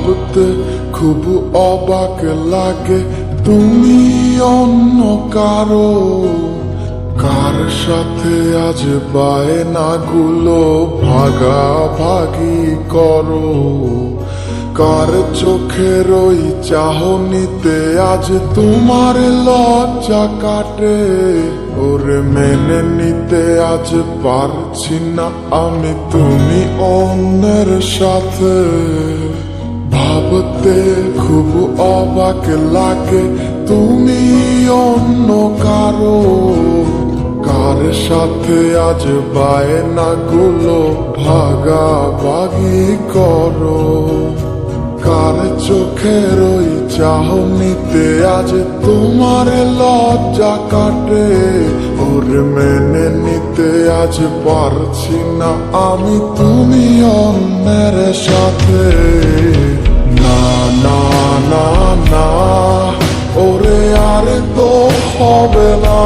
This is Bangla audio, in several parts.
ভাবতে খুব অবাক লাগে তুমি অন্য কারো, কার সাথে আজ বায়নাগুলো ভাগাভাগি করো, কার চোখের ওই চাহনিতে আজ তোমার লজ্জা কাটে। ওরে মেনে নিতে আজ পারছি না আমি তুমি অন্যের সাথে, ভাবতে খুব অবাক লাগে তুমি অন্য কারো, কার সাথে আজ বায়নাগুলো ভাগাভাগি করো, কার চোখের ওই চাহনিতে আজ তোমার লজ্জা কাটে। ওরে মেনে নিতে আজ পারছি না আমি তুমি অন্যের সাথে। না না না না ওরে আর তো হবে না,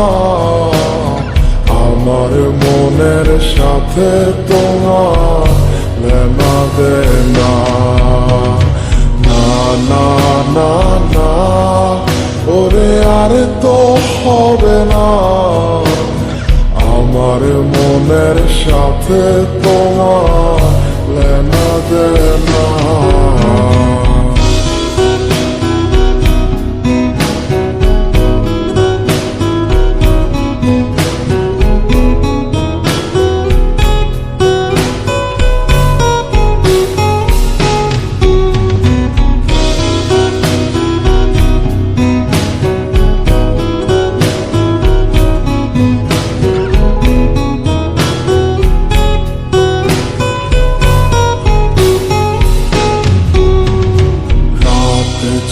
আমার মনের সাথে তোমার লেনা দেনা। না না না না ওরে আর তো হবে না, আমার মনের সাথে তোমার লেনা দেনা।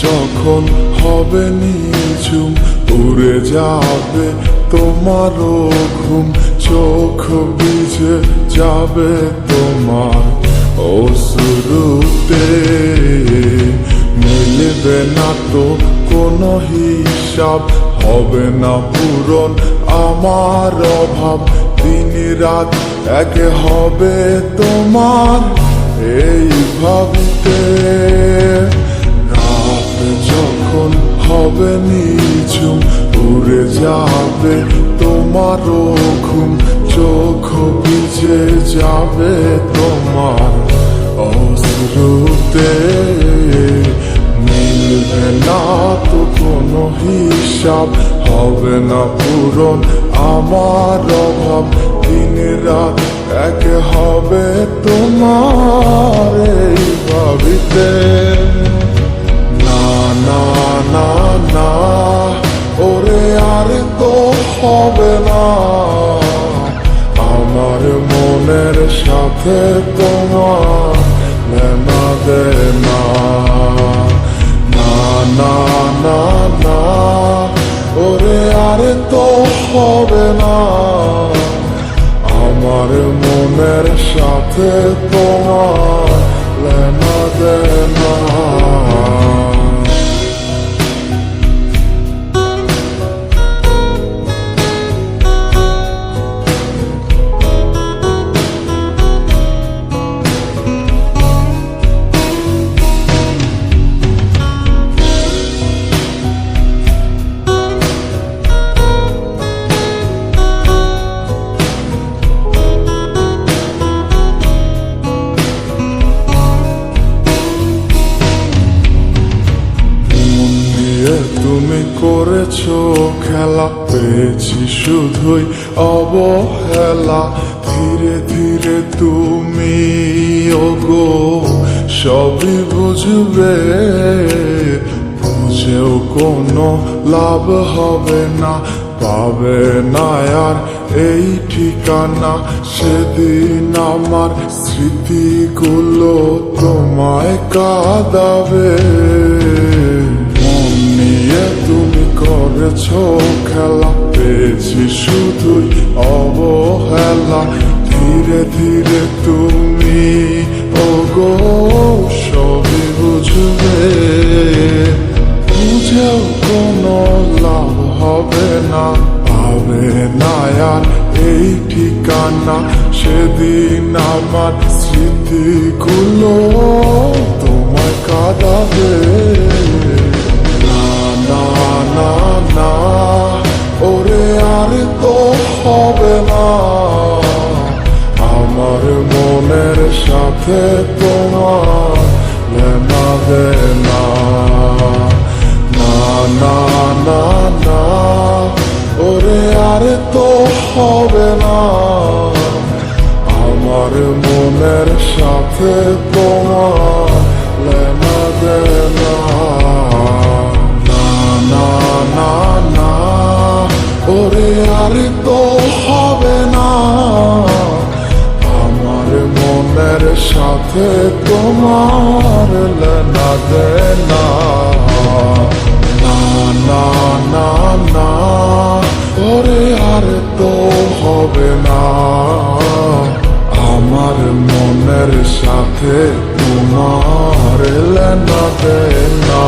যখন হবে নিঝুম উড়ে যাবে তোমারও ঘুম, চোখ ভিজে যাবে তোমার অশ্রুতে, মিলবে না তো কোনো হিসাব, হবে না পূরণ আমার অভাব, দিন রাত এক হবে তোমার এই ভাবিতে। যখন হবে নিঝুম উড়ে যাবে তোমারও ঘুম, চোখ ভিজে যাবে তোমার অশ্রুতে, মিলবে না তো কোনো হিসাব, হবে না পূরণ আমার অভাব, দিন রাত এক হবে তোমার এই ভাবিতে। না না না ওরে আর তো হবে না, আমার মনের সাথে তোমার লেনা দেনা। না না না না ওরে আর তো হবে না, আমার মনের সাথে তোমার লেনা দেনা। তুমি করেছো খেলা, পেয়েছি শুধুই অবহেলা, ধীরে ধীরে তুমি ওগো সবই বুঝবে, বুঝেও কোনো লাভ হবে না, পাবে না আর এই ঠিকানা। সেদিন আমার স্মৃতিগুলো তোমায় কাঁদাবে, তুমি করেছো খেলা, পেয়েছি শুধুই অবহেলা, ধীরে ধীরে তুমি ওগো সবই বুঝবে, বুঝেও কোনো লাভ হবে না, পাবে না আর এই ঠিকানা। সেদিন আমার স্মৃতিগুলো তোমায় কাঁদা সাথে তোমার লেনা দেনা। না না না না, ওরে আরে তো হবে না, আমার মনের সাথে তোমার লেনা দেনা। না না না না, ওরে আরে তো হবে না, আমার মনের সাথে তোমার লেনা দেনা। না না না না, ওরে আর তো হবে না, আমার মনের সাথে তোমার লেনা দেনা।